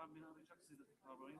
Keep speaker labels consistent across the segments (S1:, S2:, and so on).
S1: İbrahim beni arayacak, siz de tekrar arayın.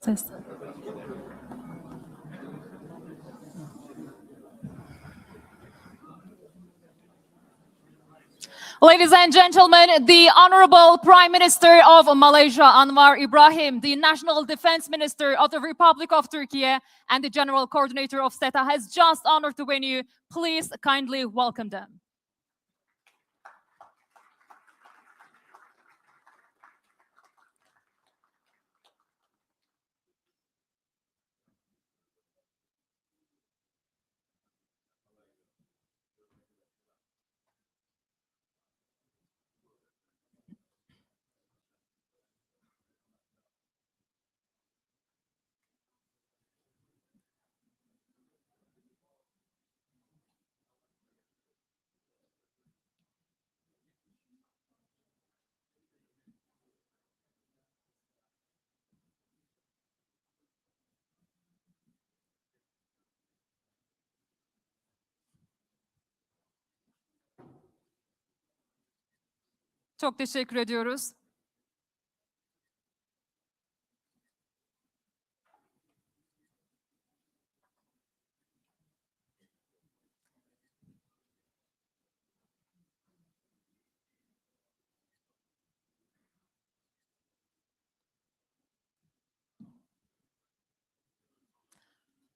S2: Ses.
S3: Ladies and gentlemen, the Honourable Prime Minister of Malaysia, Anwar Ibrahim, the National Defence Minister of the Republic of Türkiye, and the General Coordinator of SETA has just honored the venue. Please kindly welcome them. Çok teşekkür ediyoruz.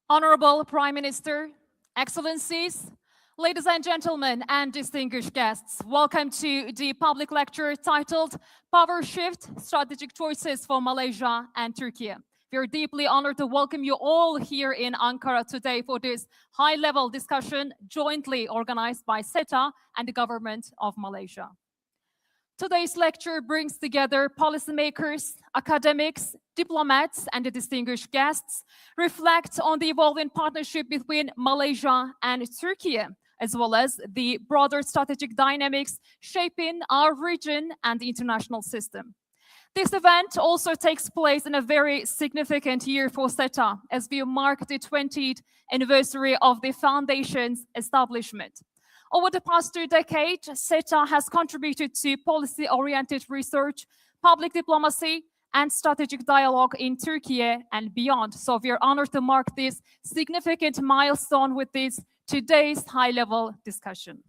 S3: Honourable Prime Minister, Excellencies, ladies and gentlemen, and distinguished guests, welcome to the public lecture titled Power Shift, Strategic Choices for Malaysia and Türkiye. We are deeply honored to welcome you all here in Ankara today for this high-level discussion jointly organized by SETA and the government of Malaysia. Today's lecture brings together policymakers, academics, diplomats, and the distinguished guests, reflect on the evolving partnership between Malaysia and Türkiye, as well as the broader strategic dynamics shaping our region and the international system. This event also takes place in a very significant year for SETA, as we mark the 20th anniversary of the Foundation's establishment. Over the past 2 decades, SETA has contributed to policy-oriented research, public diplomacy, and strategic dialogue in Türkiye and beyond. So we are honored to mark this significant milestone with this today's high-level discussion.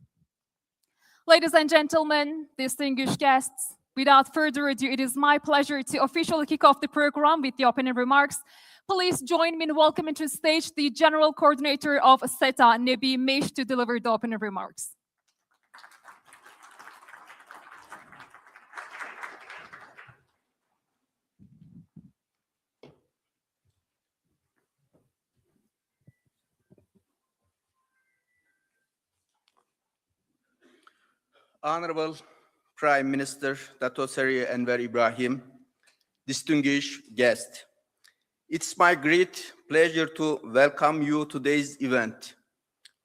S3: Ladies and gentlemen, distinguished guests, without further ado, it is my pleasure to officially kick off the program with the opening remarks. Please join me in welcoming to the stage the General Coordinator of SETA, Nebi Mesh, to deliver the opening remarks.
S2: Honourable Prime Minister Dato Seri Anwar Ibrahim, distinguished guests, it's my great pleasure to welcome you to today's event,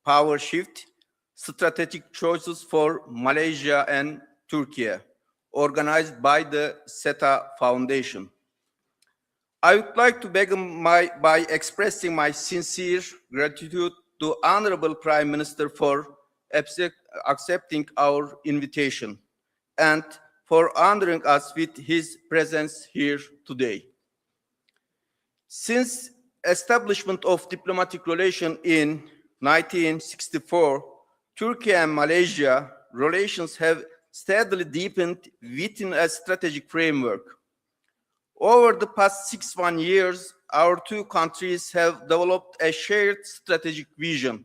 S2: Power Shift, Strategic Choices for Malaysia and Türkiye, organized by the SETA Foundation. I would like to begin by expressing my sincere gratitude to Honourable Prime Minister for accepting our invitation and for honoring us with his presence here today. Since establishment of diplomatic relations in 1964, Turkey and Malaysia relations have steadily deepened within a strategic framework. Over the past 61 years, our two countries have developed a shared strategic vision,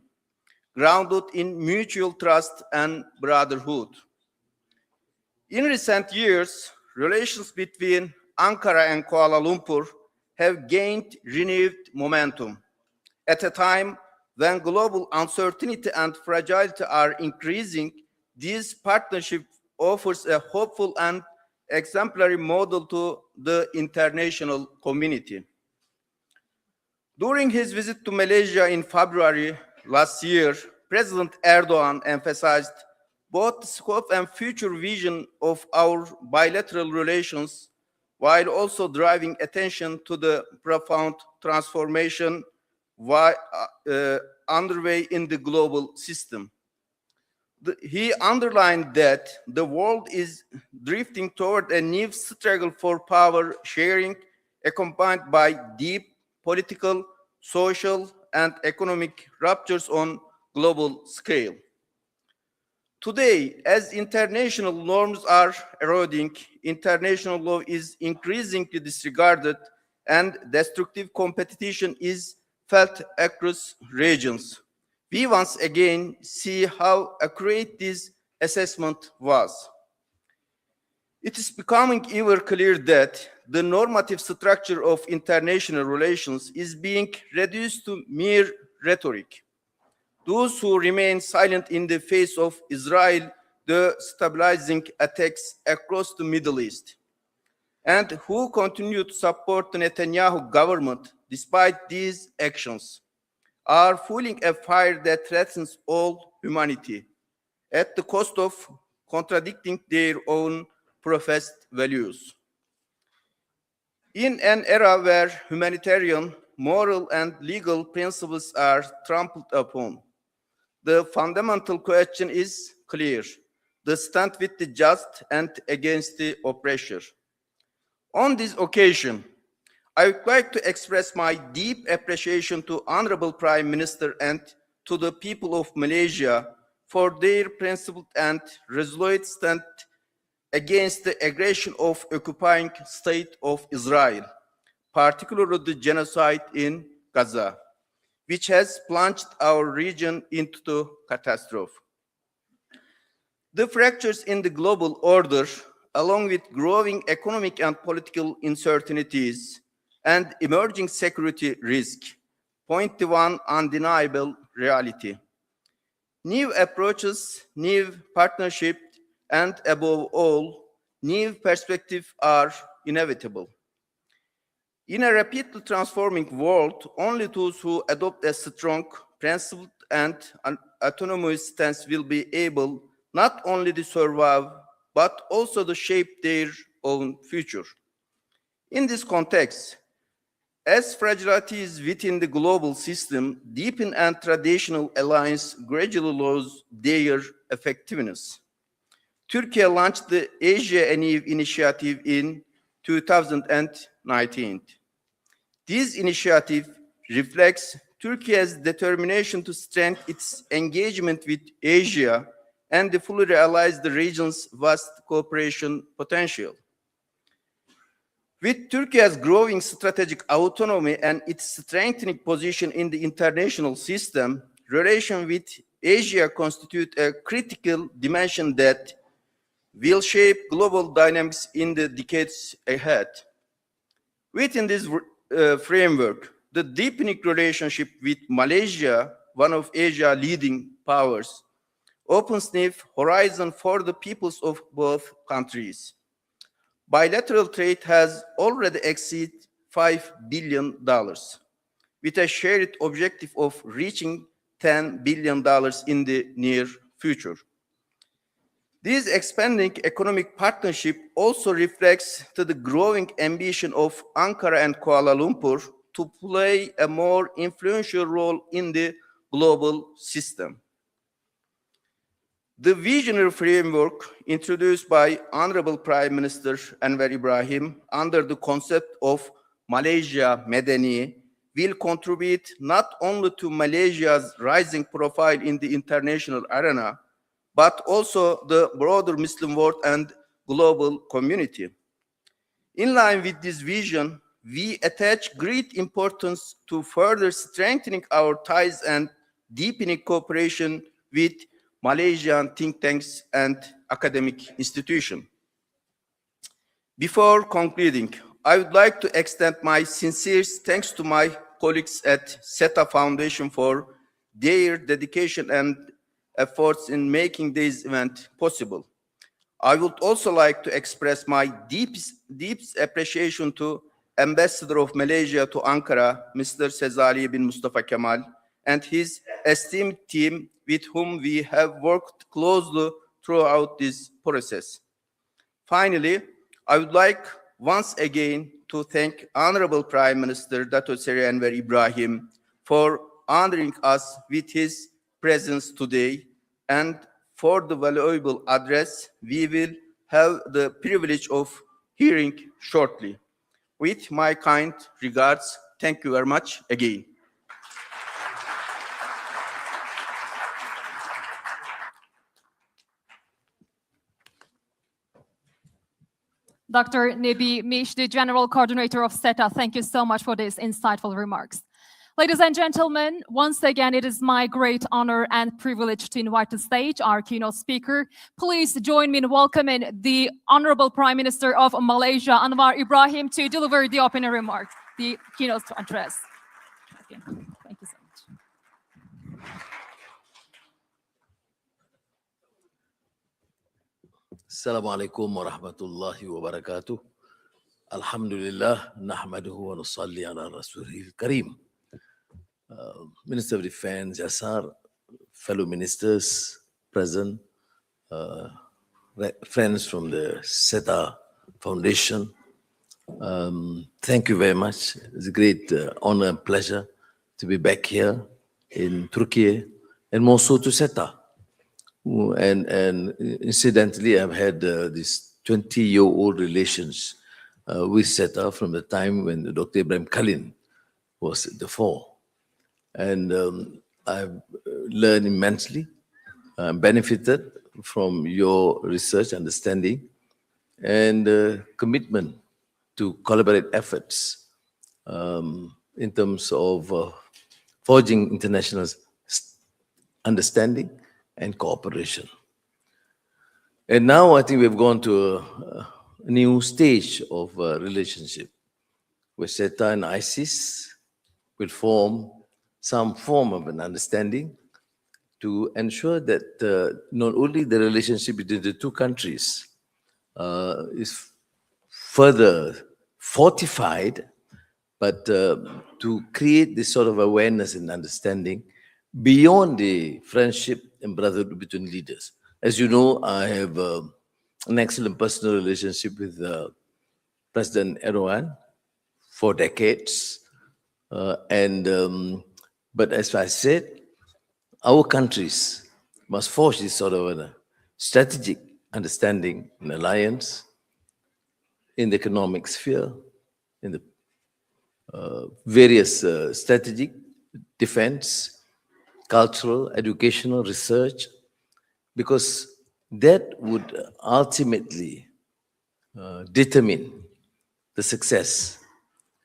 S2: grounded in mutual trust and brotherhood. In recent years, relations between Ankara and Kuala Lumpur have gained renewed momentum. At a time when global uncertainty and fragility are increasing, this partnership offers a hopeful and exemplary model to the international community. During his visit to Malaysia in February last year, President Erdogan emphasized both the scope and future vision of our bilateral relations, while also driving attention to the profound transformation underway in the global system. He underlined that the world is drifting toward a new struggle for power sharing, accompanied by deep political, social, and economic ruptures on global scale. Today, as international norms are eroding, international law is increasingly disregarded, and destructive competition is felt across regions. We once again see how accurate this assessment was. It is becoming ever clear that the normative structure of international relations is being reduced to mere rhetoric. Those who remain silent in the face of Israel destabilizing attacks across the Middle East, and who continue to support the Netanyahu government despite these actions, are fueling a fire that threatens all humanity at the cost of contradicting their own professed values. In an era where humanitarian, moral, and legal principles are trampled upon, the fundamental question is clear: the stand with the just and against the oppressor. On this occasion, I would like to express my deep appreciation to Honourable Prime Minister and to the people of Malaysia for their principled and resolute stand against the aggression of occupying state of Israel, particularly the genocide in Gaza, which has plunged our region into catastrophe. The fractures in the global order, along with growing economic and political uncertainties and emerging security risk, point to one undeniable reality: new approaches, new partnerships, and above all, new perspectives are inevitable. In a rapidly transforming world, only those who adopt a strong, principled, and an autonomous stance will be able not only to survive, but also to shape their own future. In this context, as fragilities within the global system deepen and traditional alliance gradually lose their effectiveness, Turkey launched the Asia Initiative in 2019. This initiative reflects Turkey's determination to strengthen its engagement with Asia and to fully realize the region's vast cooperation potential. With Turkey's growing strategic autonomy and its strengthening position in the international system, relations with Asia constitute a critical dimension that will shape global dynamics in the decades ahead. Within this framework, the deepening relationship with Malaysia, one of Asia's leading powers, opens new horizons for the peoples of both countries. Bilateral trade has already exceeded $5 billion, with a shared objective of reaching $10 billion in the near future. This expanding economic partnership also reflects the growing ambition of Ankara and Kuala Lumpur to play a more influential role in the global system. The visionary framework introduced by Honourable Prime Minister Anwar Ibrahim under the concept of Malaysia Medeni will contribute not only to Malaysia's rising profile in the international arena, but also the broader Muslim world and global community. In line with this vision, we attach great importance to further strengthening our ties and deepening cooperation with Malaysian think tanks and academic institutions. Before concluding, I would like to extend my sincere thanks to my colleagues at SETA Foundation for their dedication and efforts in making this event possible. I would also like to express my deepest appreciation to Ambassador of Malaysia to Ankara, Mr. Sezali bin Mustafa Kemal, and his esteemed team with whom we have worked closely throughout this process. Finally, I would like once again to thank Honourable Prime Minister Dato Seri Anwar Ibrahim for honoring us with his presence today and for the valuable address we will have the privilege of hearing shortly. With my kind regards, thank you very much again.
S3: Dr. Nebi Mish, the General Coordinator of SETA, thank you so much for these insightful remarks. Ladies and gentlemen, once again, it is my great honor and privilege to invite to stage our keynote speaker. Please join me in welcoming the Honourable Prime Minister of Malaysia, Anwar Ibrahim, to deliver the opening remarks, the keynote address. Okay. Thank you so much.
S4: Assalamualaikum warahmatullahi wabarakatuh. Alhamdulillah, nahmaduhu wa nusalli ala rasulil kareem. Minister of Defense, Yasar, fellow ministers present, friends from the SETA Foundation, thank you very much. It's a great honor and pleasure to be back here in Turkey and more so to SETA. And incidentally, I've had this 20-year-old relations with SETA from the time when Dr. Ibrahim Khalil was at the fore. And I've learned immensely, benefited from your research, understanding, and commitment to collaborate efforts in terms of forging international understanding and cooperation. And now I think we've gone to a new stage of relationship where SETA and ISIS will form some form of an understanding to ensure that not only the relationship between the two countries, is further fortified, but to create this sort of awareness and understanding beyond the friendship and brotherhood between leaders. As you know, I have an excellent personal relationship with President Erdogan for decades. But as I said, our countries must forge this sort of a strategic understanding and alliance in the economic sphere, in the various strategic, defense, cultural, educational, research, because that would ultimately determine the success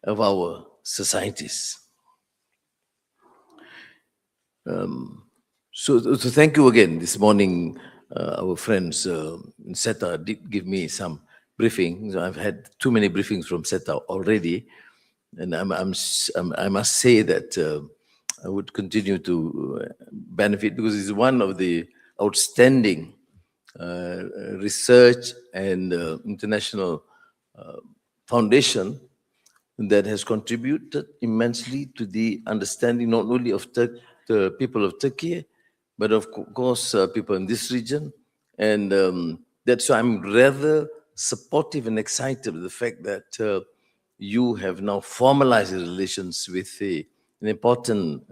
S4: of our societies. So thank you again. This morning, our friends in SETA did give me some briefings. I've had too many briefings from SETA already, and I must say that I would continue to benefit because it's one of the outstanding research and international foundation that has contributed immensely to the understanding not only of the people of Turkey, but of course people in this region. And that's why I'm rather supportive and excited with the fact that you have now formalized the relations with an important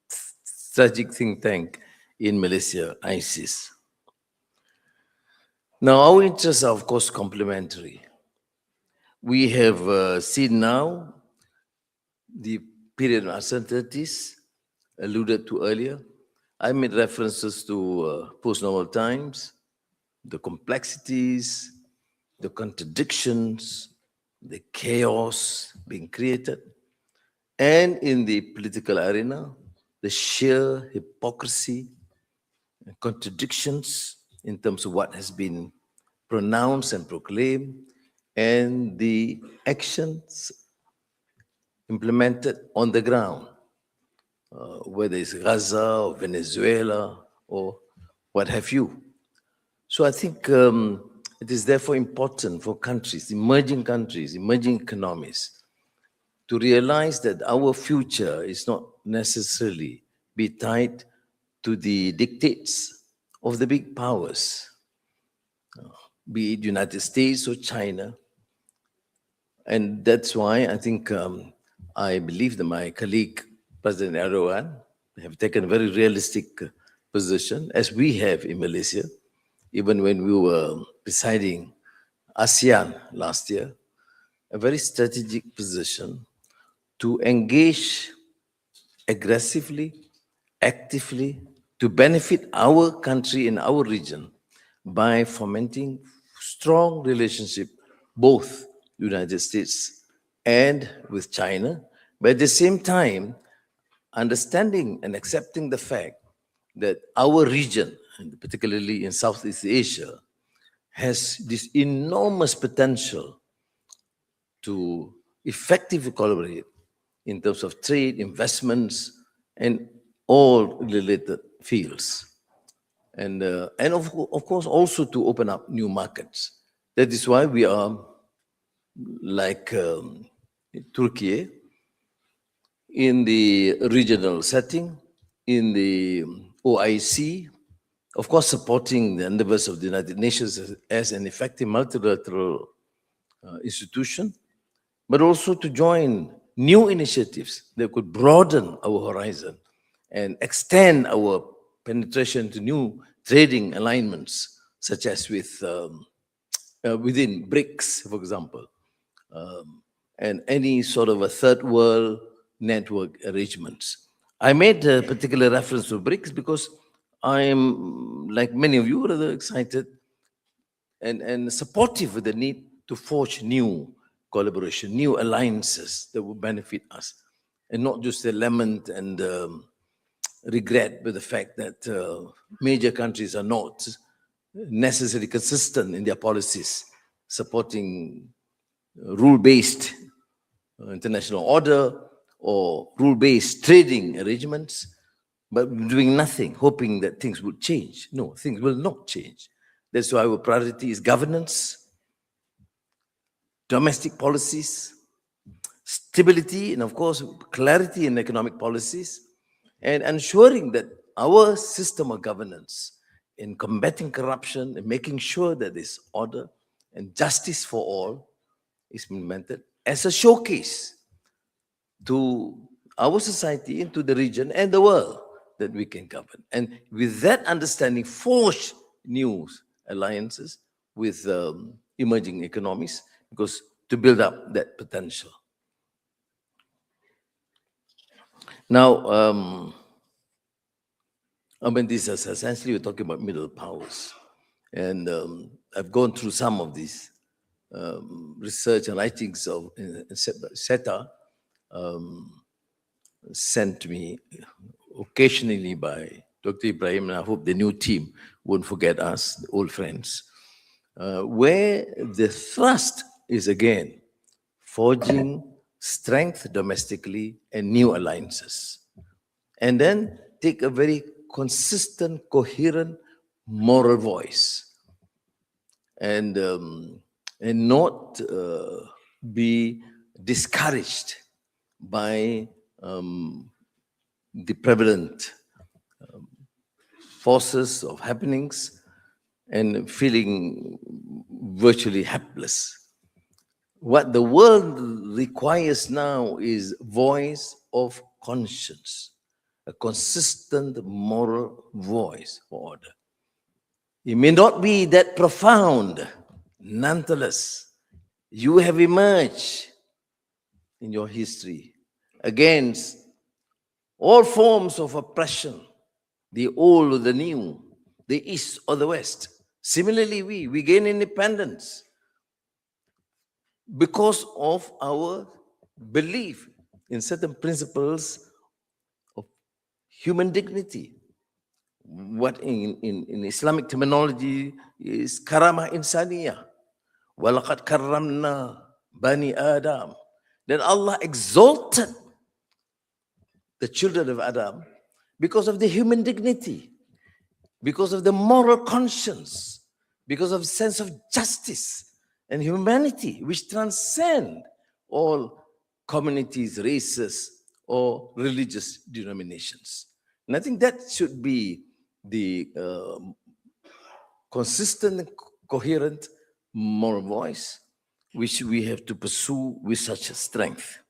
S4: strategic think tank in Malaysia, ISIS. Now, our interests are, of course, complementary. We have seen now the period of uncertainties alluded to earlier. I made references to post-normal times, the complexities, the contradictions, the chaos being created, and in the political arena, the sheer hypocrisy and contradictions in terms of what has been pronounced and proclaimed, and the actions implemented on the ground, whether it's Gaza or Venezuela or what have you. So I think it is therefore important for countries, emerging economies, to realize that our future is not necessarily be tied to the dictates of the big powers, be it United States or China. And that's why I think I believe that my colleague, President Erdogan, have taken a very realistic position, as we have in Malaysia, even when we were presiding ASEAN last year, a very strategic position to engage aggressively, actively, to benefit our country and our region by fomenting strong relationship, both United States and with China, but at the same time, understanding and accepting the fact that our region, and particularly in Southeast Asia, has this enormous potential to effectively collaborate in terms of trade, investments, and all related fields. And of course, also to open up new markets. That is why we are, like Türkiye, in the regional setting, in the OIC, of course, supporting the endeavors of the United Nations as an effective multilateral institution, but also to join new initiatives that could broaden our horizon and extend our penetration to new trading alignments, such as with within BRICS, for example, and any sort of a third world network arrangements. I made a particular reference to BRICS because I am, like many of you, rather excited and supportive of the need to forge new collaboration, new alliances that will benefit us, and not just lament and regret with the fact that major countries are not necessarily consistent in their policies, supporting rule-based international order or rule-based trading arrangements, but doing nothing, hoping that things would change. No, things will not change. That's why our priority is governance, domestic policies, stability, and of course, clarity in economic policies, and ensuring that our system of governance in combating corruption and making sure that there's order and justice for all is implemented as a showcase to our society, into the region and the world that we can govern. And with that understanding, forge new alliances with emerging economies, because to build up that potential. Now, I mean, this is essentially, we're talking about middle powers. And I've gone through some of these research and writings of SETA, sent to me occasionally by Dr. Ibrahim, and I hope the new team won't forget us, the old friends, where the thrust is again forging strength domestically and new alliances. And then take a very consistent, coherent moral voice, and not be discouraged by the prevalent forces of happenings and feeling virtually helpless. What the world requires now is voice of conscience, a consistent moral voice for order. It may not be that profound. Nonetheless, you have emerged in your history against all forms of oppression, the old or the new, the east or the west. Similarly, we gain independence because of our belief in certain principles of human dignity. What in Islamic terminology is karamah insaniyah. وَلَقَدْ كَرَّمْنَا بَنِي Adam. Then Allah exalted the children of Adam because of the human dignity, because of the moral conscience, because of the sense of justice and humanity, which transcend all communities, races, or religious denominations. And I think that should be the consistent and coherent moral voice which we have to pursue with such a strength.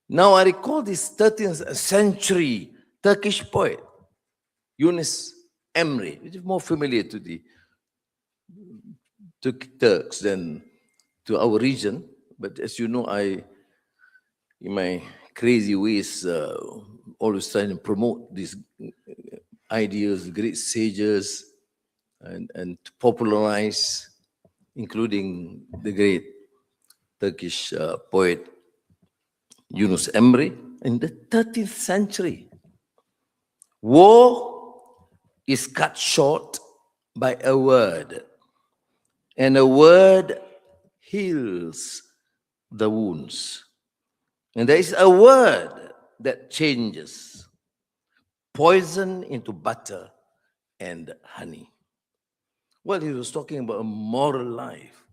S4: Now I recall this 13th century Turkish poet, Yunus Emre, which is more familiar to the Turks than to our region. But as you know, I, in my crazy ways, always trying to promote these ideas, great sages, and to popularize, including the great Turkish poet Yunus Emre in the 13th century. War is cut short by a word, and a word heals the wounds. And there is a word that changes poison into butter and honey. Well, he was talking about a moral life.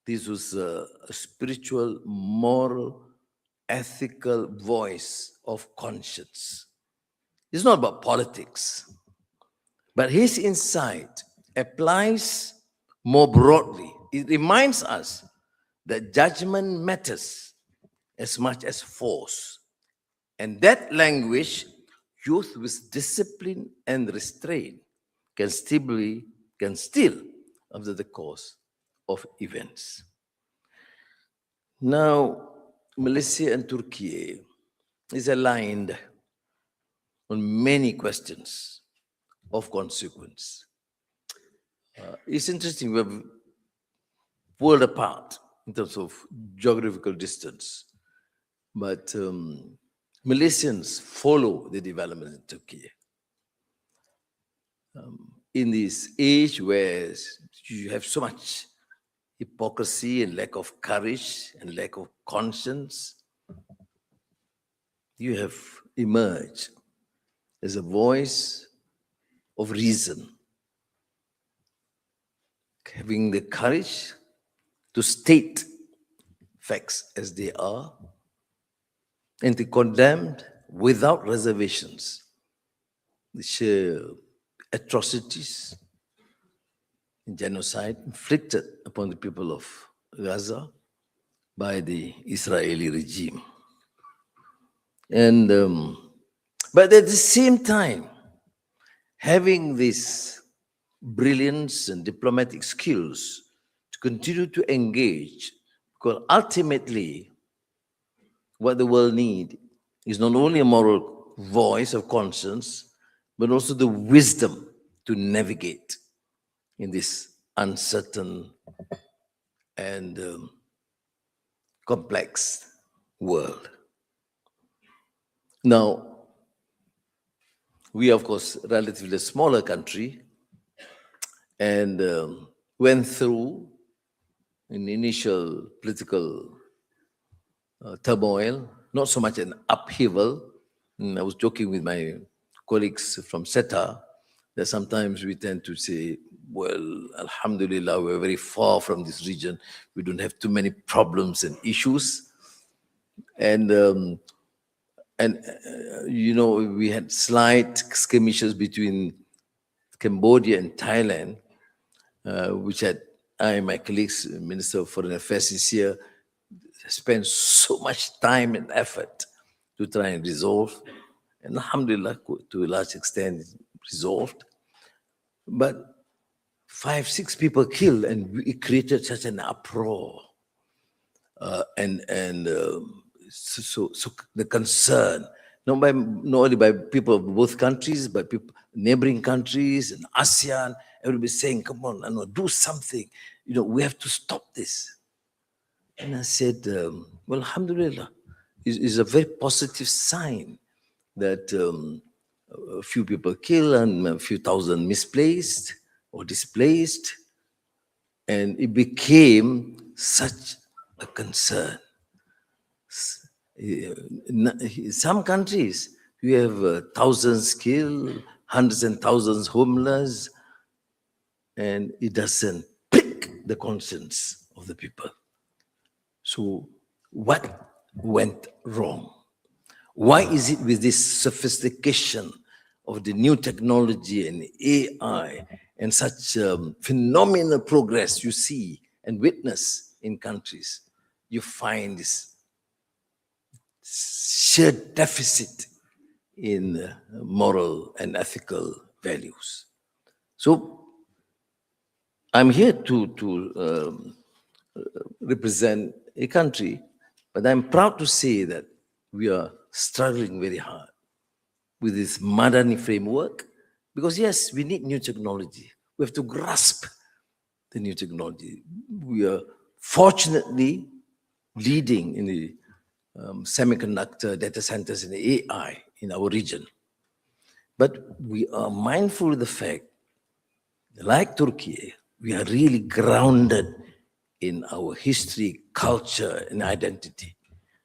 S4: This was a spiritual, moral, ethical voice of conscience. It's not about politics, but his insight applies more broadly. It reminds us that judgment matters as much as force. And that language, used with discipline and restraint, can still observe the course of events. Now, Malaysia and Turkey is aligned on many questions of consequence. It's interesting, we're world apart in terms of geographical distance, but Malaysians follow the development in Turkey. In this age where you have so much hypocrisy and lack of courage and lack of conscience, you have emerged as a voice of reason, having the courage to state facts as they are, and to condemn without reservations the sheer atrocities and genocide inflicted upon the people of Gaza by the Israeli regime. And but at the same time, having this brilliance and diplomatic skills to continue to engage, because ultimately what the world needs is not only a moral voice of conscience, but also the wisdom to navigate in this uncertain and complex world. Now, we are, of course, relatively a smaller country, and went through an initial political turmoil, not so much an upheaval. I was joking with my colleagues from SETA that sometimes we tend to say, well, Alhamdulillah, we're very far from this region. We don't have too many problems and issues. And you know, we had slight skirmishes between Cambodia and Thailand, which had I and my colleagues, Minister of Foreign Affairs is here, spent so much time and effort to try and resolve. And alhamdulillah, to a large extent, resolved. But 5, 6 people killed, and it created such an uproar. So the concern, not only by people of both countries, but people, neighboring countries and ASEAN, everybody saying, come on, Anwar, do something. You know, we have to stop this. And I said, well, alhamdulillah, it's a very positive sign that a few people killed and a few thousand misplaced or displaced. And it became such a concern. In some countries, you have thousands killed, hundreds and thousands homeless, and it doesn't prick the conscience of the people. So what went wrong? Why is it with this sophistication of the new technology and AI and such phenomenal progress you see and witness in countries, you find this sheer deficit in moral and ethical values? So I'm here to represent a country, but I'm proud to say that we are struggling very hard with this Madani framework, because yes, we need new technology. We have to grasp the new technology. We are fortunately leading in the semiconductor data centers and AI in our region. But we are mindful of the fact, like Turkey, we are really grounded in our history, culture, and identity.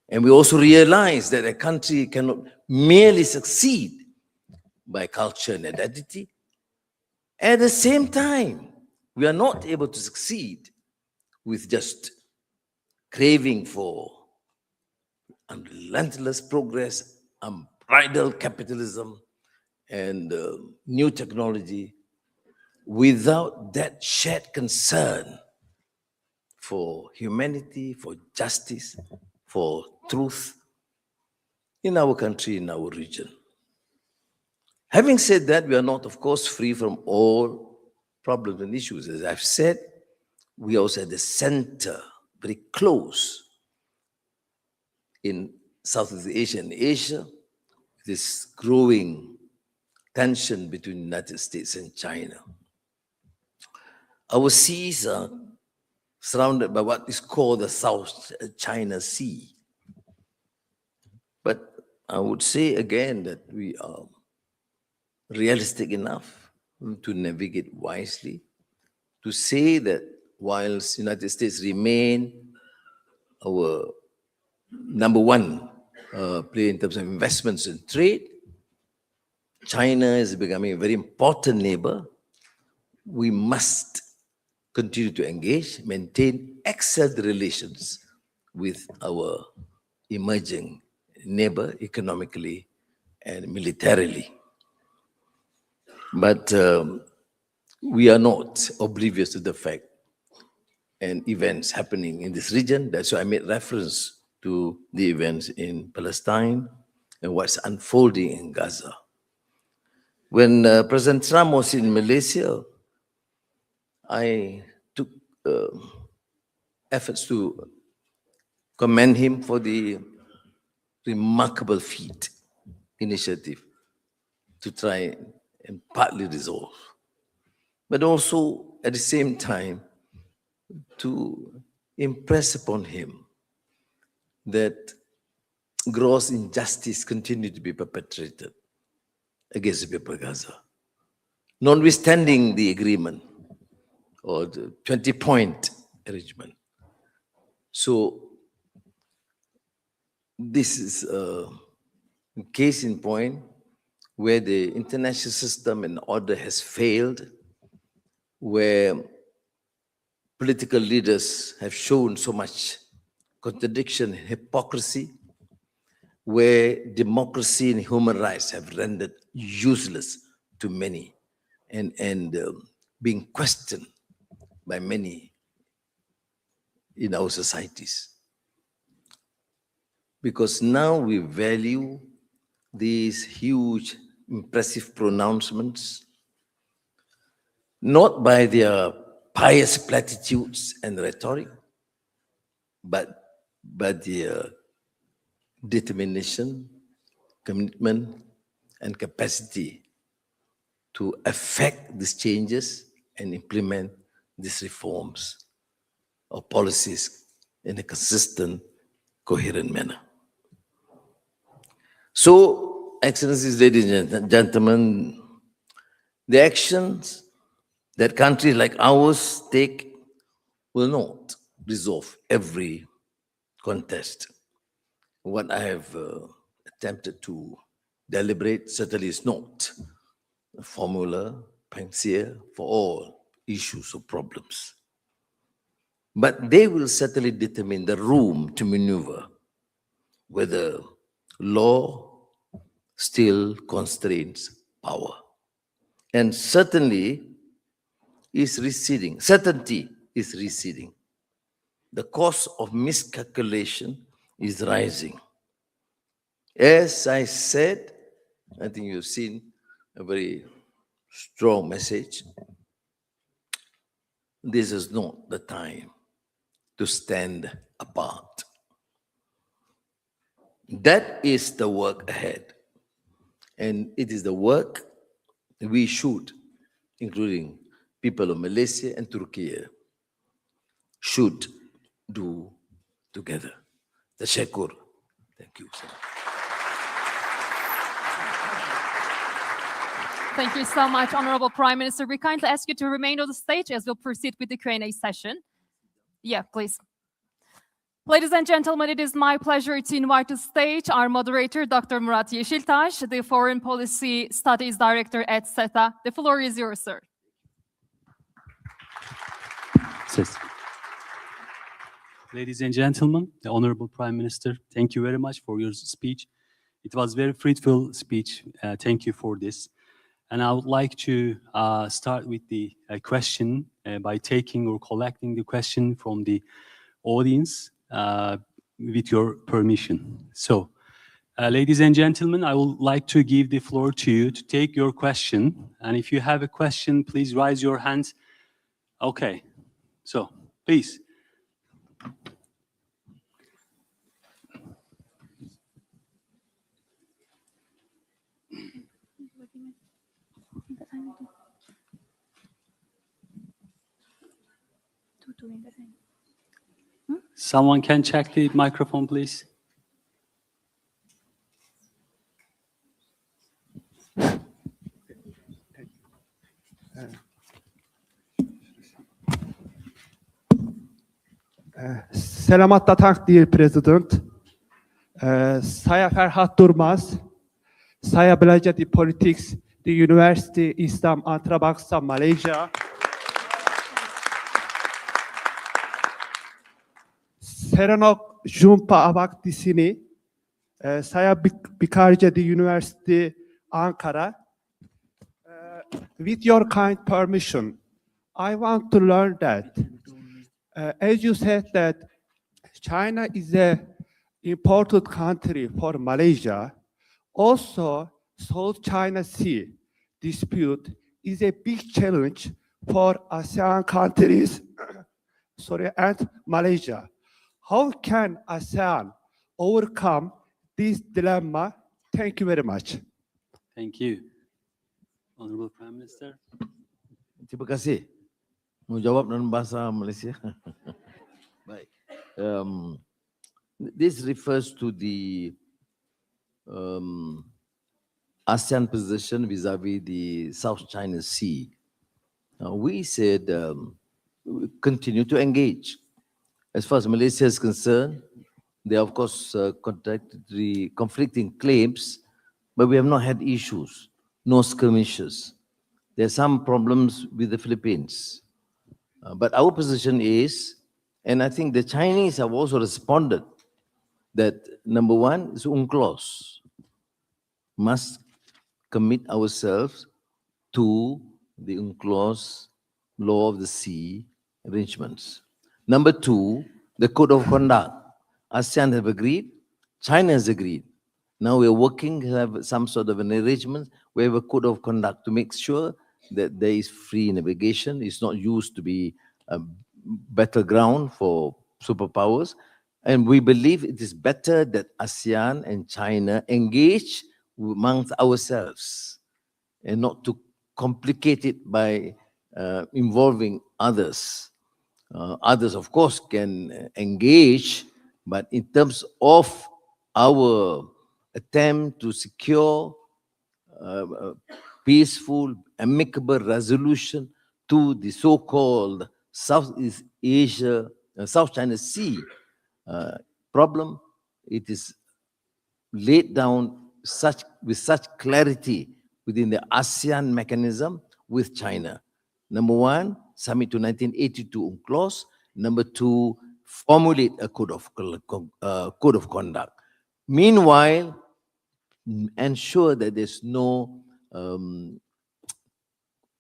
S4: And we also realize that a country cannot merely succeed by culture and identity. At the same time, we are not able to succeed with just craving for relentless progress, unbridled capitalism, and new technology without that shared concern for humanity, for justice, for truth in our country, in our region. Having said that, we are not, of course, free from all problems and issues. As I've said, we are also at the center, very close in Southeast Asia and Asia, this growing tension between the United States and China. Our seas are surrounded by what is called the South China Sea. But I would say again that we are realistic enough to navigate wisely, to say that whilst United States remain our number one player in terms of investments and trade, China is becoming a very important neighbor. We must continue to engage, maintain excellent relations with our emerging neighbor economically and militarily. But we are not oblivious to the fact and events happening in this region. That's why I made reference to the events in Palestine and what's unfolding in Gaza. When President Trump was in Malaysia, I took efforts to commend him for the remarkable feat initiative to try and partly resolve, but also at the same time to impress upon him that gross injustice continued to be perpetrated against the people of Gaza, notwithstanding the agreement or the 20-point arrangement. So this is a case in point where the international system and order has failed, where political leaders have shown so much contradiction and hypocrisy, where democracy and human rights have rendered useless to many and being questioned by many in our societies. Because now we value these huge, impressive pronouncements, not by their pious platitudes and rhetoric, but by their determination, commitment, and capacity to affect these changes and implement these reforms or policies in a consistent, coherent manner. So, Excellencies, ladies and gentlemen, the actions that countries like ours take will not resolve every contest. What I have attempted to deliberate certainly is not a formula, panacea for all issues or problems. But they will certainly determine the room to maneuver, whether law still constrains power. And certainty is receding. The cost of miscalculation is rising. As I said, I think you've seen a very strong message. This is not the time to stand apart. That is the work ahead. And it is the work we should, including people of Malaysia and Türkiye, should do together. Tashakur. Thank you, sir.
S3: Thank you so much, Honourable Prime Minister. We kindly ask you to remain on the stage as we'll proceed with the Q&A session. Yeah, please. Ladies and gentlemen, it is my pleasure to invite to stage our moderator, Dr. Murat Yeşiltaş, the Foreign Policy Studies Director at SETA. The floor is yours, sir.
S1: Ladies and gentlemen, the Honourable Prime Minister, thank you very much for your speech. It was a very fruitful speech. Thank you for this. And I would like to start with the question by taking or collecting the question from the audience with your permission. So, ladies and gentlemen, I would like to give the floor to you to take your question. And if you have a question, please raise your hand. Okay, so please. Someone can check the microphone, please.
S5: Selamat datang, dear President. Saya Ferhat Durmaz. Saya belajar di Politics di University Islam Antarabangsa Malaysia. serenok jumpa abak di sini. Saya bekerja di University Ankara. With your kind permission, I want to learn that. As you said that China is a important country for Malaysia. Also, South China Sea dispute is a big challenge for ASEAN countries and Malaysia. How can ASEAN overcome this dilemma? Thank you very much.
S1: Thank you. Honourable Prime Minister.
S4: Terima kasih. Mau jawab dalam bahasa Malaysia. Baik. This refers to the ASEAN position vis-à-vis the South China Sea. We said we continue to engage. As far as Malaysia is concerned, there are of course conflicting claims, but we have not had issues, no skirmishes. There are some problems with the Philippines. But our position is, and I think the Chinese have also responded, that number one is UNCLOS. Must commit ourselves to the UNCLOS law of the sea arrangements. Number two, the code of conduct. ASEAN have agreed, China has agreed. Now we're working to have some sort of an arrangement. We have a code of conduct to make sure that there is free navigation. It's not used to be a battleground for superpowers. And we believe it is better that ASEAN and China engage amongst ourselves and not to complicate it by involving others. Others, of course, can engage, but in terms of our attempt to secure peaceful, amicable resolution to the so-called Southeast Asia, South China Sea problem, it is laid down with such clarity within the ASEAN mechanism with China. Number one, submit to 1982 UNCLOS. Number two, formulate a code of conduct. Meanwhile, ensure that there's no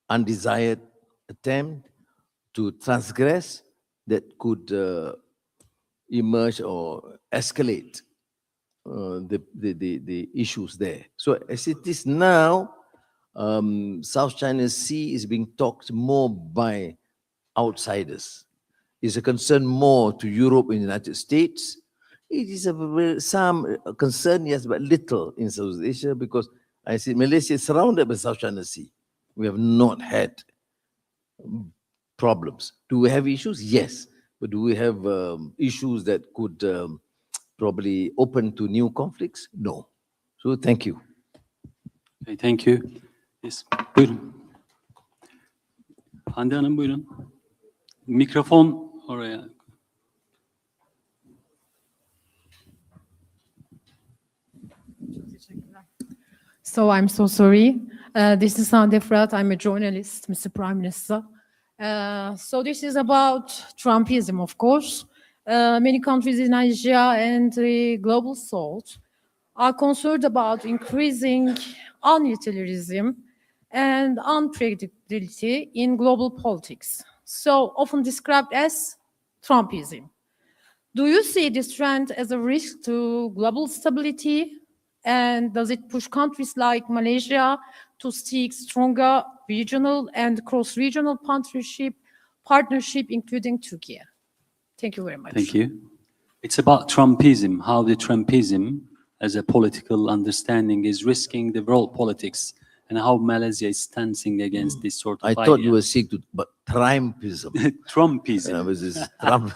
S4: undesired attempt to transgress that could emerge or escalate the issues there. So as it is now, South China Sea is being talked more by outsiders. It's a concern more to Europe and the United States. It is some concern, yes, but little in South Asia, because I see Malaysia is surrounded by South China Sea. We have not had problems. Do we have issues? Yes. But do we have issues that could probably open to new conflicts? No. So thank you.
S1: Okay, thank you. Yes, buyurun. Hande Hanım buyurun. Mikrofon oraya.
S6: So I'm so sorry. This is Hande Fırat. I'm a journalist, Mr. Prime Minister. So this is about Trumpism, of course. Many countries in Asia and the global south are concerned about increasing unutilitarianism and unpredictability in global politics, so often described as Trumpism. Do you see this trend as a risk to global stability? And does it push countries like Malaysia to seek stronger regional and cross-regional partnership, including Turkey? Thank you very much.
S1: Thank you. It's about Trumpism, how the Trumpism as a political understanding is risking the world politics, and how Malaysia is standing against this sort of
S4: I
S1: idea.
S4: thought you were seeking to, but Trumpism.
S1: Trumpism.
S4: Was this Trump?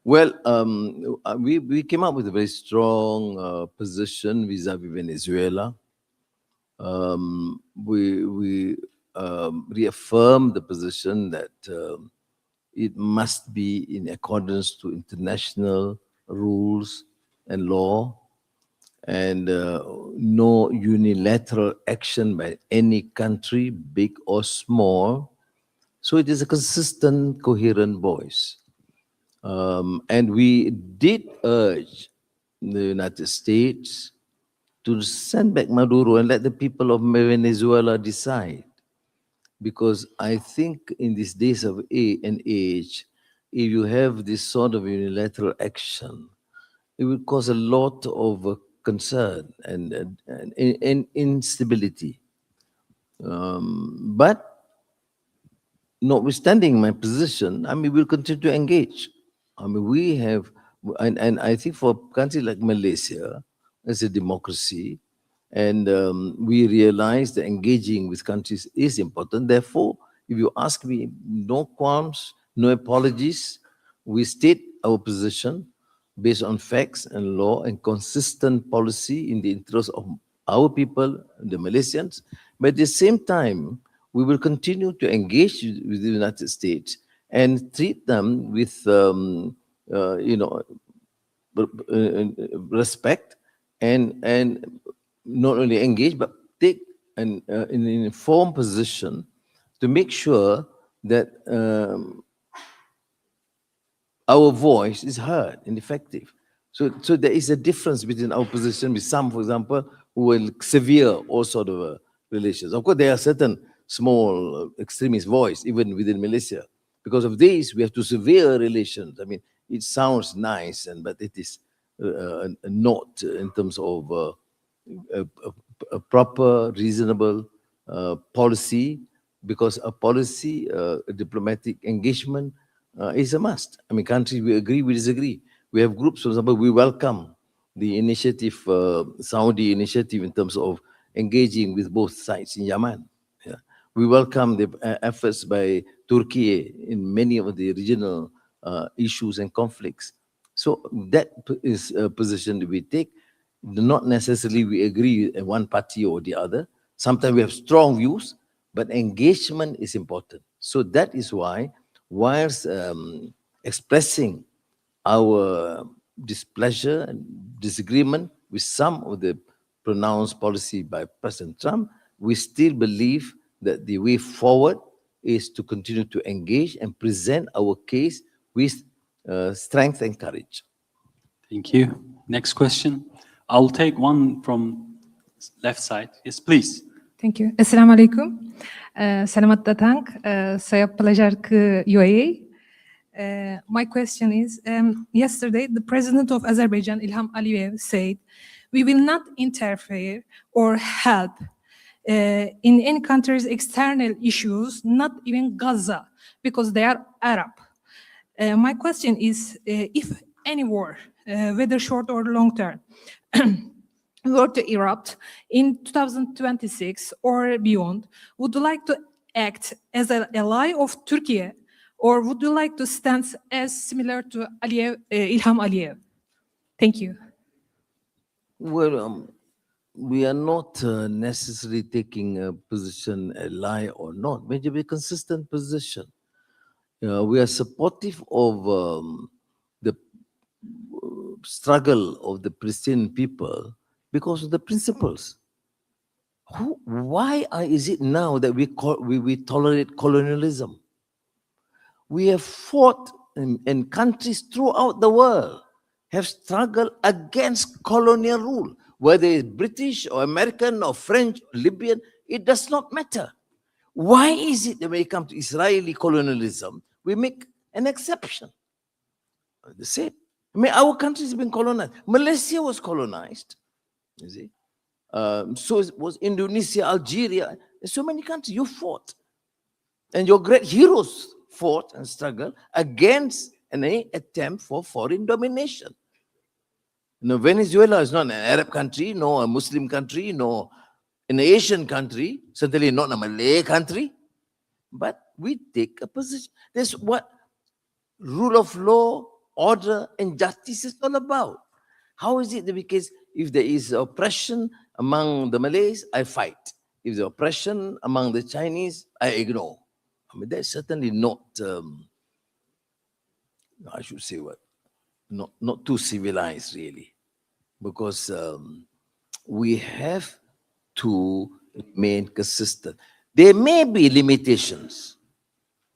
S4: Well, we came up with a very strong position vis-à-vis Venezuela. We reaffirmed the position that it must be in accordance to international rules and law, and no unilateral action by any country, big or small. So it is a consistent, coherent voice. And we did urge the United States to send back Maduro and let the people of Venezuela decide. Because I think in these days of and age, if you have this sort of unilateral action, it will cause a lot of concern and instability. But notwithstanding my position, I mean, we'll continue to engage. I mean, we have, and I think for a country like Malaysia, as a democracy, and we realize that engaging with countries is important. Therefore, if you ask me, no qualms, no apologies. We state our position based on facts and law and consistent policy in the interest of our people, the Malaysians. But at the same time, we will continue to engage with the United States and treat them with, respect and not only engage, but take an informed position to make sure that our voice is heard and effective. So there is a difference between our position with some, for example, who will sever all sort of relations. Of course, there are certain small extremist voice even within Malaysia. Because of this, we have to sever relations. I mean, it sounds nice, but it is not in terms of a proper, reasonable policy, because a policy, a diplomatic engagement is a must. I mean, countries, we agree, we disagree. We have groups, for example, we welcome the initiative, Saudi initiative in terms of engaging with both sides in Yemen. Yeah. We welcome the efforts by Türkiye in many of the regional issues and conflicts. So that is a position that we take. Not necessarily we agree with one party or the other. Sometimes we have strong views, but engagement is important. So that is why, whilst expressing our displeasure and disagreement with some of the pronounced policy by President Trump, we still believe that the way forward is to continue to engage and present our case with strength and courage.
S1: Thank you. Next question. I'll take one from left side. Yes, please.
S7: Thank you. Assalamu alaikum. Selamat datang. Saya pelajar ke UAE. My question is, yesterday the president of Azerbaijan, Ilham Aliyev, said, "We will not interfere or help in any country's external issues, not even Gaza, because they are Arab." My question is, if any war, whether short or long term, were to erupt in 2026 or beyond, would you like to act as an ally of Turkey, or would you like to stand as similar to Ilham Aliyev? Thank you.
S4: Well, we are not necessarily taking a position, a lie or not. Maybe a consistent position. We are supportive of the struggle of the Palestinian people because of the principles. Why is it now that we tolerate colonialism? We have fought in countries throughout the world, have struggled against colonial rule, whether it's British or American or French or Libyan, it does not matter. Why is it that when it comes to Israeli colonialism, we make an exception? The same. I mean, our country has been colonized. Malaysia was colonized, you see. So was Indonesia, Algeria, so many countries. You fought. And your great heroes fought and struggled against any attempt for foreign domination. Now, Venezuela is not an Arab country, nor a Muslim country, nor an Asian country, certainly not a Malay country, but we take a position. That's what rule of law, order, and justice is all about. How is it that because if there is oppression among the Malays, I fight. If there's oppression among the Chinese, I ignore. I mean, that's certainly not, I should say what, not too civilized really, because we have to remain consistent. There may be limitations,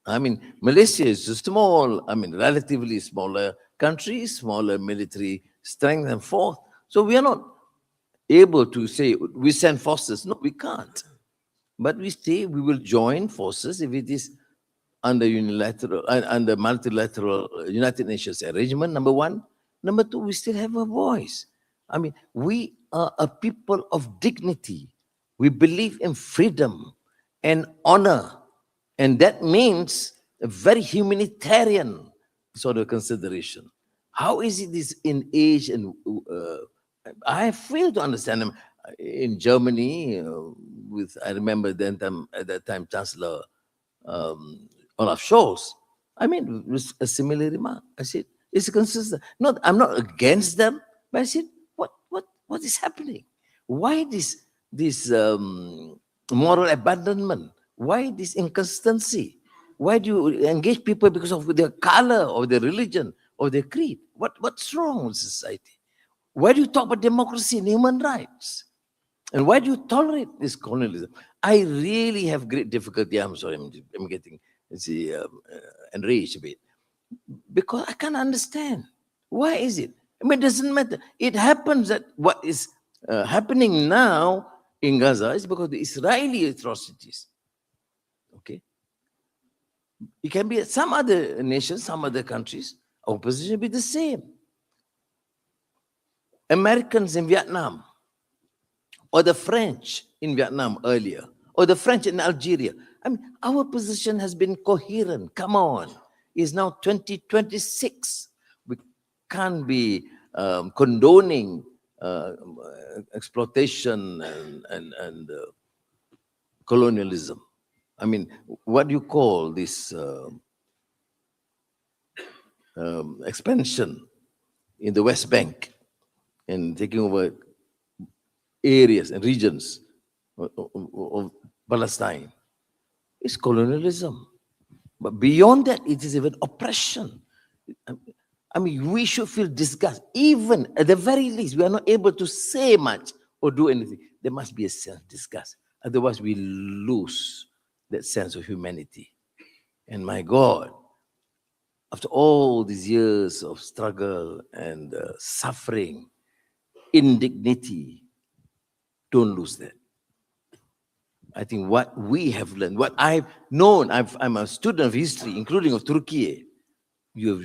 S4: I mean, Malaysia is a small, I mean, relatively smaller country, smaller military strength and force. So we are not able to say we send forces. No, we can't. But we say we will join forces if it is under unilateral, under multilateral United Nations arrangement, number one. Number two, we still have a voice. I mean, we are a people of dignity. We believe in freedom and honor. And that means a very humanitarian sort of consideration. How is it this in age and I fail to understand them. In Germany, I remember then at that time Chancellor Olaf Scholz. I mean, it was a similar remark. I said, it's consistent. Not, I'm not against them, but I said, what is happening? Why this moral abandonment? Why this inconsistency? Why do you engage people because of their color or their religion or their creed? What's wrong with society? Why do you talk about democracy and human rights? And why do you tolerate this colonialism? I really have great difficulty. I'm sorry, I'm getting enraged a bit. Because I can't understand. Why is it? I mean, it doesn't matter. It happens that what is happening now in Gaza is because of the Israeli atrocities. Okay? It can be some other nations, some other countries, our position will be the same. Americans in Vietnam, or the French in Vietnam earlier, or the French in Algeria. I mean, our position has been coherent. Come on. It's now 2026. We can't be condoning exploitation and colonialism. I mean, what do you call this expansion in the West Bank and taking over areas and regions of Palestine? It's colonialism. But beyond that, it is even oppression. I mean, we should feel disgust. Even at the very least, we are not able to say much or do anything. There must be a sense of disgust. Otherwise, we lose that sense of humanity. And my God, after all these years of struggle and suffering, indignity, don't lose that. I think what we have learned, what I've known, I'm a student of history, including of Türkiye. Your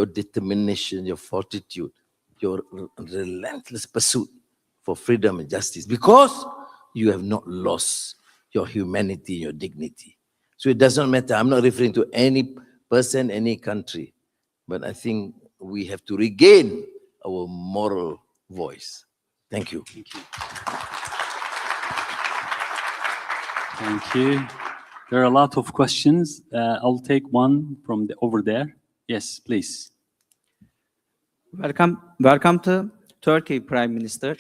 S4: determination, your fortitude, your relentless pursuit for freedom and justice, because you have not lost your humanity, your dignity. So it doesn't matter. I'm not referring to any person, any country, but I think we have to regain our moral voice. Thank you.
S1: Thank you. Thank you. There are a lot of questions. I'll take one from over there. Yes, please.
S8: Welcome to Turkey, Prime Minister.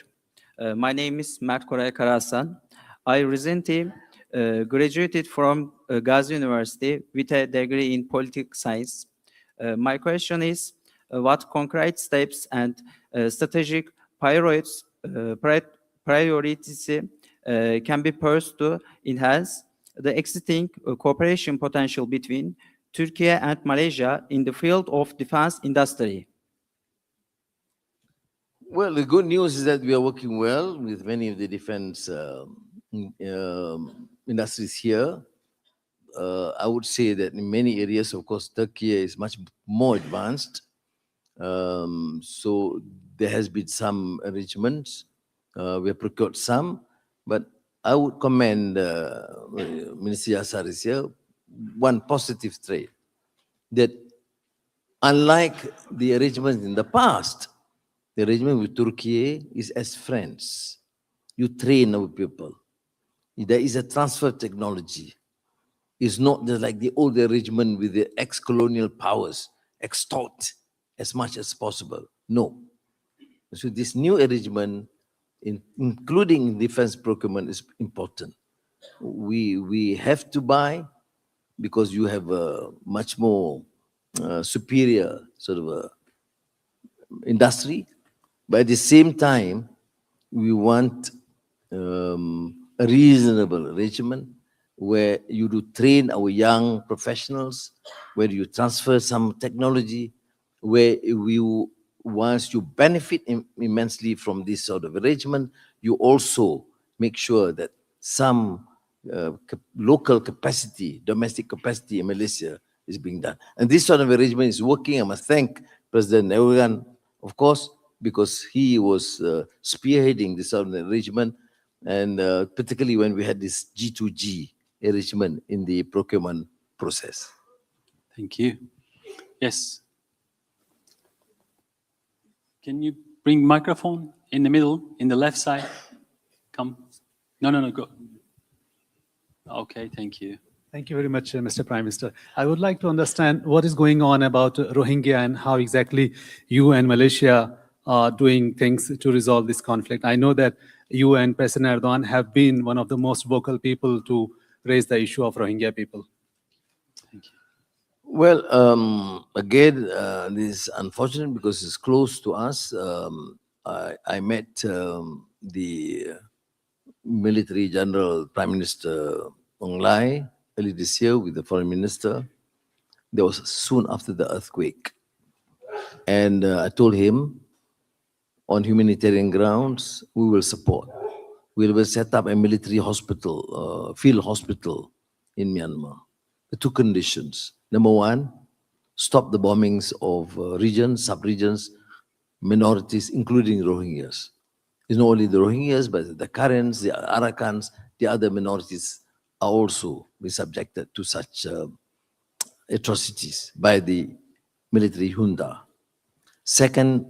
S8: My name is Mert Koray Karahasan. I recently graduated from Gazi University with a degree in political science. My question is, what concrete steps and strategic priorities can be pursued to enhance the existing cooperation potential between Turkey and Malaysia in the field of defense industry?
S4: Well, the good news is that we are working well with many of the defense industries here. I would say that in many areas, of course, Turkey is much more advanced. So there has been some arrangements. We have procured some, but I would commend Minister Yasar is here, one positive trait, that unlike the arrangements in the past, the arrangement with Turkey is as friends. You train our people. There is a transfer of technology. It's not just like the old arrangement with the ex-colonial powers, extort as much as possible. No. So this new arrangement, including defense procurement, is important. We have to buy because you have a much more superior sort of a industry, but at the same time, we want a reasonable arrangement where you do train our young professionals, where you transfer some technology, where once you benefit immensely from this sort of arrangement, you also make sure that some local capacity, domestic capacity in Malaysia is being done. And this sort of arrangement is working. I must thank President Erdogan, of course, because he was spearheading this sort of arrangement, and particularly when we had this G2G arrangement in the procurement process.
S1: Thank you. Yes. Can you bring microphone in the middle, in the left side? Come. No, go. Okay, thank you.
S9: Thank you very much, Mr. Prime Minister. I would like to understand what is going on about Rohingya and how exactly you and Malaysia are doing things to resolve this conflict. I know that you and President Erdogan have been one of the most vocal people to raise the issue of Rohingya people.
S1: Thank you.
S4: Well, again, this is unfortunate because it's close to us. I met the military general, Prime Minister Ong Lai, early this year with the foreign minister. That was soon after the earthquake. And I told him, on humanitarian grounds, we will support. We will set up a military hospital, field hospital in Myanmar. The two conditions. Number one, stop the bombings of regions, sub-regions, minorities, including Rohingyas. It's not only the Rohingyas, but the Karens, the Arakans, the other minorities are also being subjected to such atrocities by the military junta. Second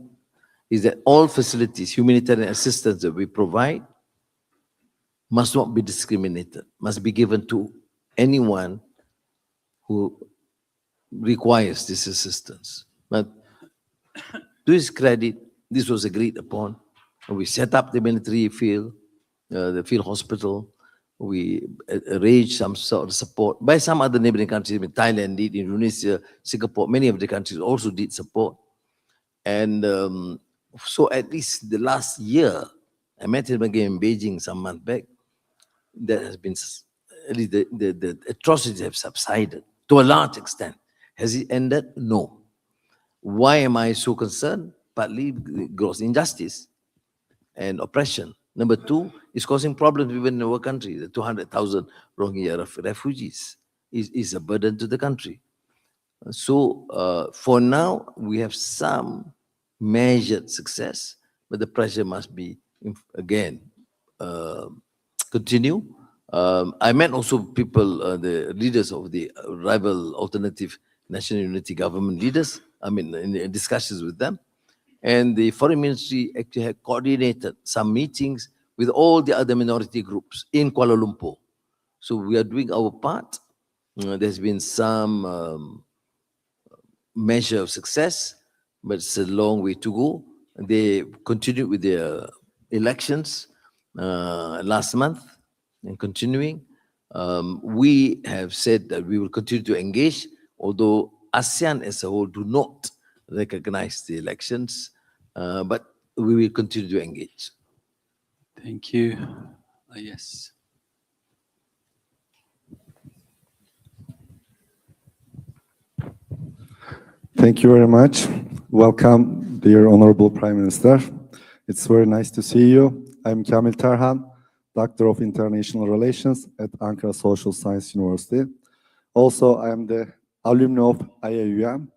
S4: is that all facilities, humanitarian assistance that we provide must not be discriminated, must be given to anyone who requires this assistance. But to his credit, this was agreed upon. We set up the military field, the field hospital. We arranged some sort of support by some other neighboring countries. I mean, Thailand did, Indonesia, Singapore, many of the countries also did support. And so at least the last year, I met him again in Beijing some month back, there has been, at least the atrocities have subsided to a large extent. Has it ended? No. Why am I so concerned? Partly gross injustice and oppression. Number two, it's causing problems within our country. The 200,000 Rohingya refugees is a burden to the country. So for now, we have some measured success, but the pressure must be, again, continue. I met also people, the leaders of the rival alternative national unity government leaders, I mean, in discussions with them. And the foreign ministry actually had coordinated some meetings with all the other minority groups in Kuala Lumpur. So we are doing our part. There's been some measure of success, but it's a long way to go. They continued with their elections last month and continuing. We have said that we will continue to engage, although ASEAN as a whole do not recognize the elections, but we will continue to engage.
S1: Thank you. Yes.
S10: Thank you very much. Welcome, dear Honourable Prime Minister. It's very nice to see you. I'm Kamil Tarhan, Doctor of International Relations at Ankara Social Science University. Also, I am the alumni of IAUM.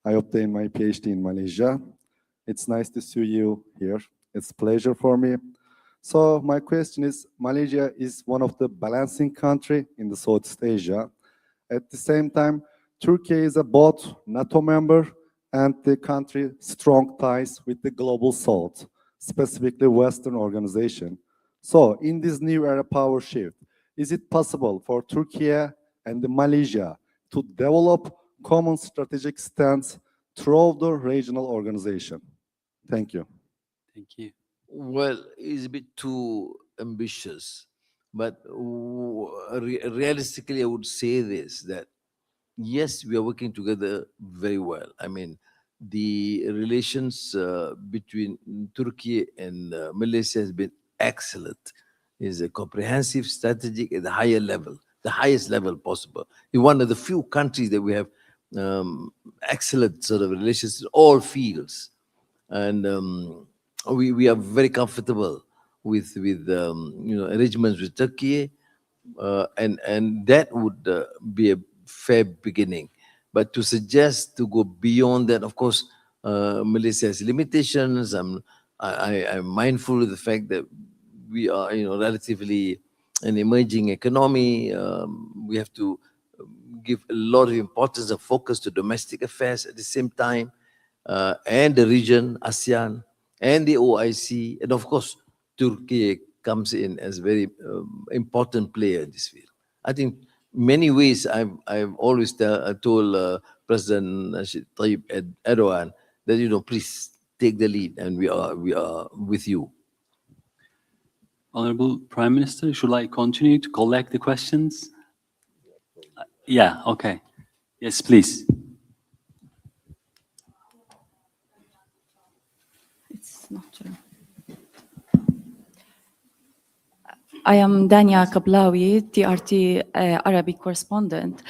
S10: I obtained my PhD in Malaysia. It's nice to see you here. It's a pleasure for me. So my question is, Malaysia is one of the balancing countries in the Southeast Asia. At the same time, Turkey is a both NATO member and the country strong ties with the global South, specifically Western organization. So in this new era power shift, is it possible for Turkey and Malaysia to develop common strategic stance throughout the regional organization? Thank you.
S1: Thank you.
S4: Well, it's a bit too ambitious, but realistically, I would say this, that yes, we are working together very well. I mean, the relations between Turkey and Malaysia has been excellent. It's a comprehensive, strategic at a higher level. the highest level possible. We're one of the few countries that we have excellent sort of relations in all fields. And we are very comfortable with arrangements with Turkey, and that would be a fair beginning. But to suggest to go beyond that, of course, Malaysia has limitations. I'm mindful of the fact that we are, relatively an emerging economy. We have to give a lot of importance and focus to domestic affairs at the same time, and the region, ASEAN, and the OIC, and of course, Turkey comes in as a very important player in this field. I think many ways I've always told President Tayyip Erdogan that please take the lead, and we are with you.
S1: Honorable Prime Minister, should I continue to collect the questions? Yeah, okay. Yes, please.
S11: It's not true. I am Dania Kablawi, TRT Arabic correspondent.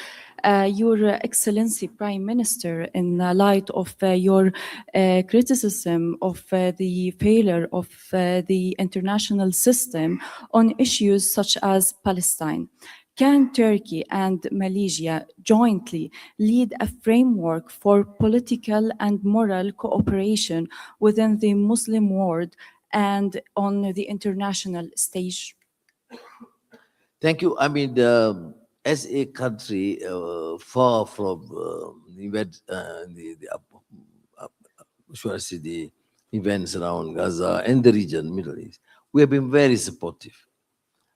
S11: Your Excellency Prime Minister, in light of your criticism of the failure of the international system on issues such as Palestine, can Turkey and Malaysia jointly lead a framework for political and moral cooperation within the Muslim world and on the international stage?
S4: Thank you. I mean, as a country far from the events around Gaza and the region, Middle East, we have been very supportive.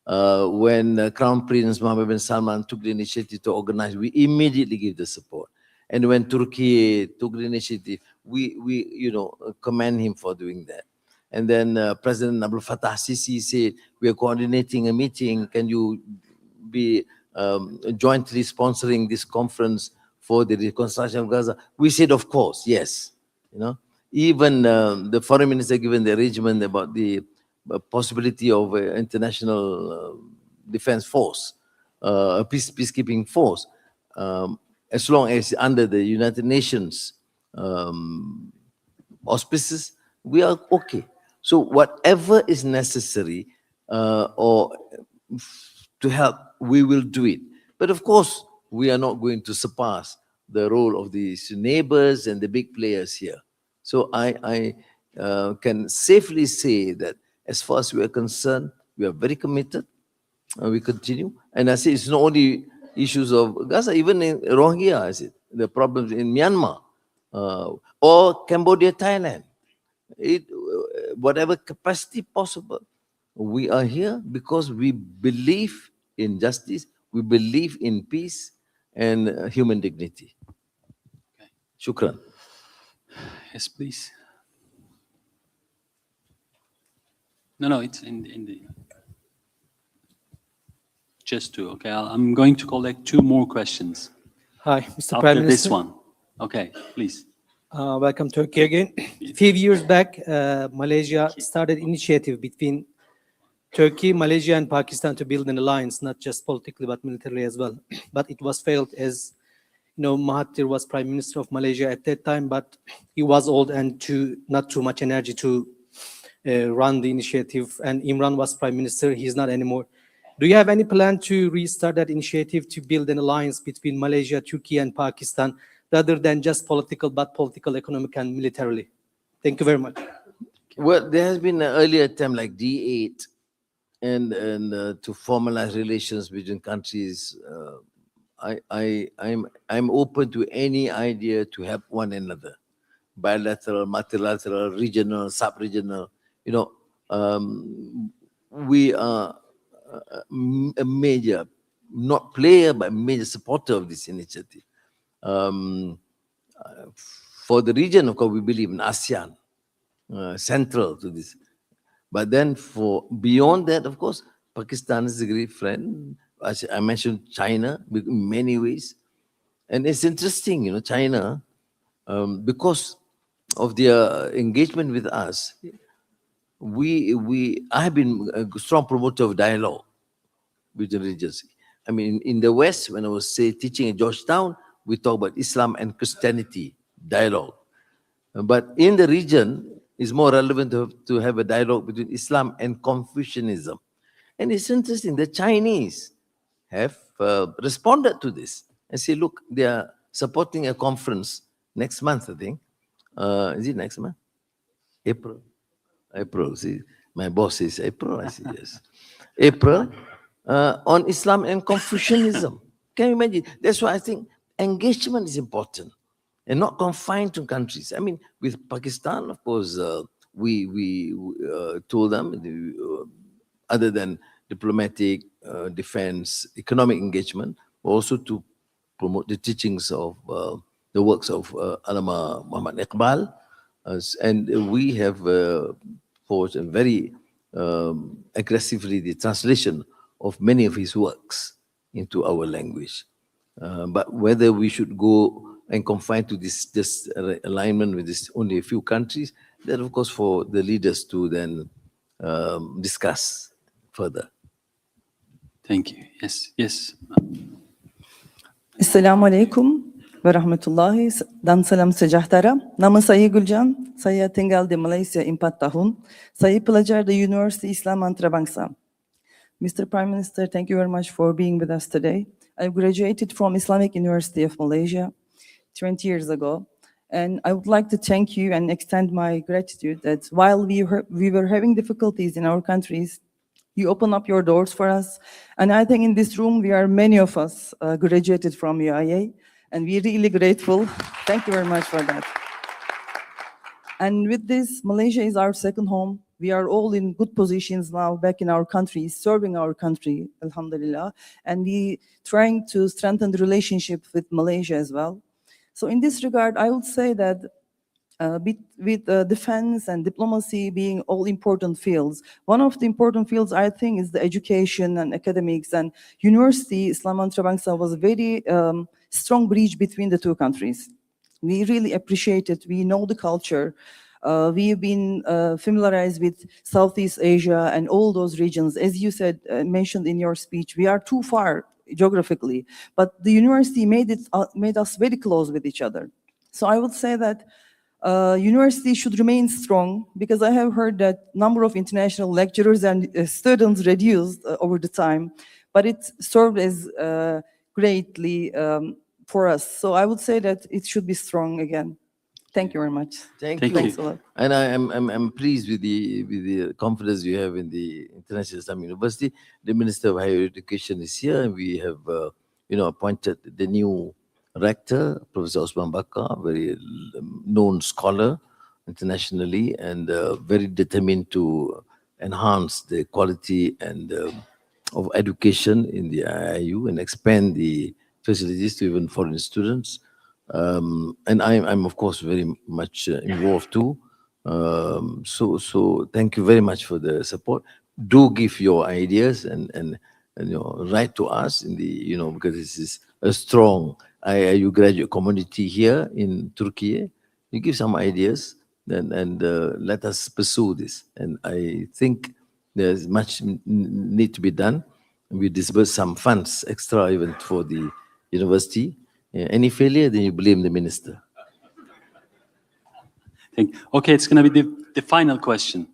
S4: When Crown Prince Mohammed bin Salman took the initiative to organize, we immediately gave the support. And when Turkey took the initiative, we commend him for doing that. And then President Abdul Fattah Sisi said, we are coordinating a meeting. Can you be jointly sponsoring this conference for the reconstruction of Gaza? We said, of course, yes. Even the foreign minister given the arrangement about the possibility of an international defense force, a peacekeeping force, as long as under the United Nations auspices, we are okay. So whatever is necessary or to help, we will do it. But of course, we are not going to surpass the role of these neighbors and the big players here. So I can safely say that as far as we are concerned, we are very committed. We continue. And I say it's not only issues of Gaza, even in Rohingya, I said, the problems in Myanmar or Cambodia, Thailand. Whatever capacity possible, we are here because we believe in justice, we believe in peace and human dignity.
S1: Okay.
S4: Shukran.
S1: Yes, please. No, it's in the... Just two, okay. I'm going to collect two more questions.
S12: Hi, Mr.
S1: After
S12: Prime
S1: this
S12: Minister.
S1: one. Okay, please.
S12: Welcome Turkey again. A few years back, Malaysia started initiative between Turkey, Malaysia, and Pakistan to build an alliance, not just politically but militarily as well. But it was failed, as Mahathir was Prime Minister of Malaysia at that time, but he was old and not too much energy to run the initiative. And Imran was Prime Minister; he's not anymore. Do you have any plan to restart that initiative to build an alliance between Malaysia, Turkey, and Pakistan, rather than just political, but political, economic, and militarily? Thank you very much.
S4: Well, there has been an earlier attempt like D8 and to formalize relations between countries. I'm open to any idea to help one another, bilateral, multilateral, regional, sub-regional. We are a major, not player, but major supporter of this initiative. For the region, of course, we believe in ASEAN, central to this. But then for beyond that, of course, Pakistan is a great friend. I mentioned China in many ways. And it's interesting, China, because of their engagement with us, I have been a strong promoter of dialogue with the regions. I mean, in the West, when I was say teaching at Georgetown, we talk about Islam and Christianity dialogue. But in the region, it's more relevant to have a dialogue between Islam and Confucianism. And it's interesting, the Chinese have responded to this and say, look, they are supporting a conference next month, I think. Is it next month? April. April. See, my boss says April. I say yes. April on Islam and Confucianism. Can you imagine? That's why I think engagement is important and not confined to countries. I mean, with Pakistan, of course, we told them, other than diplomatic, defense, economic engagement, also to promote the teachings of the works of Allama Muhammad Iqbal. And we have forged a very aggressively the translation of many of his works into our language. But whether we should go and confine to this alignment with this only a few countries, that of course for the leaders to then discuss further.
S1: Thank you. Yes, yes.
S13: Assalamualaikum warahmatullahi dan salam sejahtera. Nama saya Guljan, saya tinggal di Malaysia 4 tahun. Saya pelajar di Universiti Islam Antarabangsa. Mr. Prime Minister, thank you very much for being with us today. I graduated from Islamic University of Malaysia 20 years ago. And I would like to thank you and extend my gratitude that while we were having difficulties in our countries, you open up your doors for us. And I think in this room, we are many of us graduated from UIA, and we're really grateful. Thank you very much for that. And with this, Malaysia is our second home. We are all in good positions now back in our country, serving our country, alhamdulillah. And we trying to strengthen the relationship with Malaysia as well. So in this regard, I would say that with defense and diplomacy being all important fields, one of the important fields I think is the education and academics, and University Islam Antarabangsa was a very strong bridge between the two countries. We really appreciate it. We know the culture. We've been familiarized with Southeast Asia and all those regions. As you said, mentioned in your speech, we are too far geographically, but the university made us very close with each other. So I would say that university should remain strong, because I have heard that number of international lecturers and students reduced over the time, but it served as greatly for us. So I would say that it should be strong again. Thank you very much.
S4: Thank you.
S13: Thanks a lot.
S4: And I'm pleased with the confidence you have in the International Islamic University. The Minister of Higher Education is here, and we have appointed the new rector, Professor Osman Bakar, very known scholar internationally, and very determined to enhance the quality and of education in the IIU and expand the facilities to even foreign students. And I'm of course very much involved too. So thank you very much for the support. Do give your ideas and write to us in the because this is a strong IIU graduate community here in Turkey. You give some ideas and let us pursue this. And I think there's much need to be done. We disburse some funds extra even for the university. Any failure, then you blame the minister.
S1: Okay, it's going to be the final question.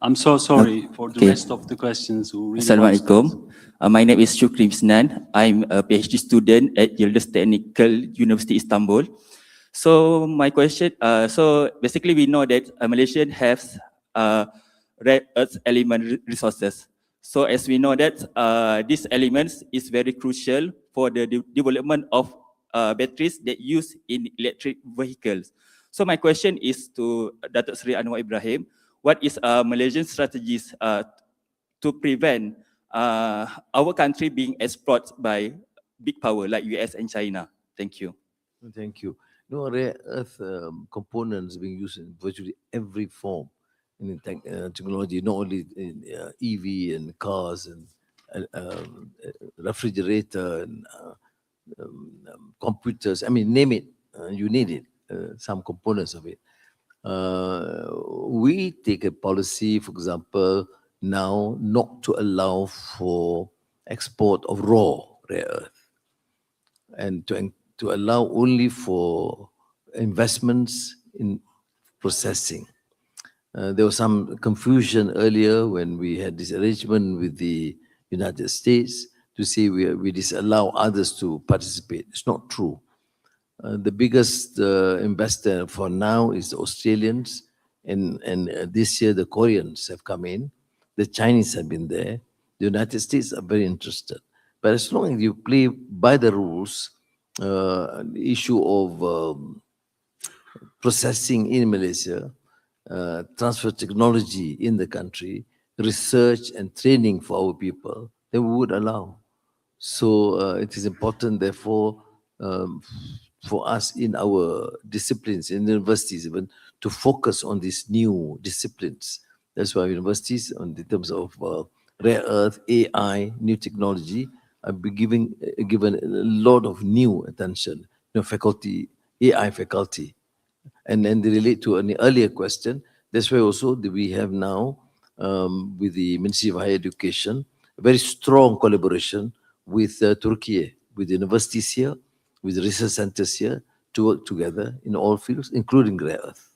S1: I'm so sorry for the rest of the questions who really
S14: Assalamualaikum. My name is Shukri Misnan. I'm a PhD student at Yildiz Technical University Istanbul. So my question, so basically we know that Malaysia has rare earth element resources. So as we know that these elements is very crucial for the development of batteries that use in electric vehicles. So my question is to Dato Seri Anwar Ibrahim, what is Malaysian strategies to prevent our country being exploited by big power like US and China? Thank you.
S4: Thank you. Rare earth components being used in virtually every form in technology, not only in EV and cars and refrigerator and computers. I mean, name it, you need it, some components of it. We take a policy, for example, now not to allow for export of raw rare earth, and to allow only for investments in processing. There was some confusion earlier when we had this arrangement with the United States to say we disallow others to participate. It's not true. The biggest investor for now is the Australians, and this year the Koreans have come in, the Chinese have been there, the United States are very interested. But as long as you play by the rules, the issue of processing in Malaysia, transfer technology in the country, research and training for our people, then we would allow. So it is important, therefore, for us in our disciplines, in universities even, to focus on these new disciplines. That's why universities, in terms of rare earth, AI, new technology, have been given a lot of new attention. Faculty, AI faculty. And then they relate to an earlier question. That's why also we have now, with the Ministry of Higher Education, a very strong collaboration with Türkiye, with universities here, with research centers here, to work together in all fields, including rare earth.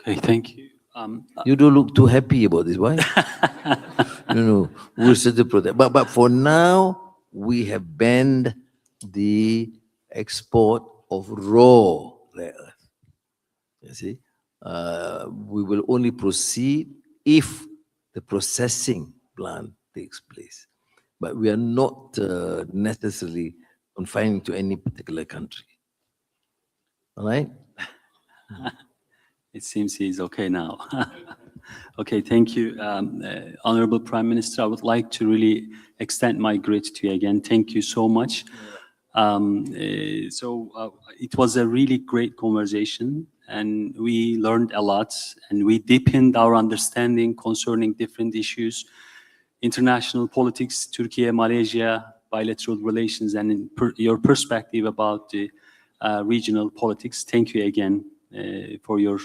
S1: Okay, thank you.
S4: You don't look too happy about this, why? No, we'll settle protect. But for now, we have banned the export of raw rare earth. You see, we will only proceed if the processing plant takes place. But we are not necessarily confined to any particular country. All right?
S1: It seems he's okay now. Okay, thank you. Honorable Prime Minister, I would like to really extend my gratitude to you again. Thank you so much. It was a really great conversation, and we learned a lot, and we deepened our understanding concerning different issues, international politics, Türkiye, Malaysia, bilateral relations, and your perspective about the regional politics. Thank you again for your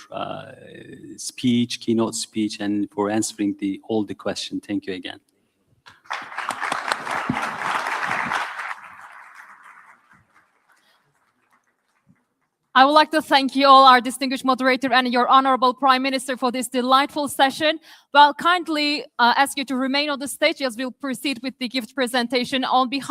S1: speech, keynote speech, and for answering all the questions. Thank you again.
S3: I would like to thank you all, our distinguished moderator and your Honourable Prime Minister, for this delightful session. Well, kindly ask you to remain on the stage as we'll proceed with the gift presentation on behalf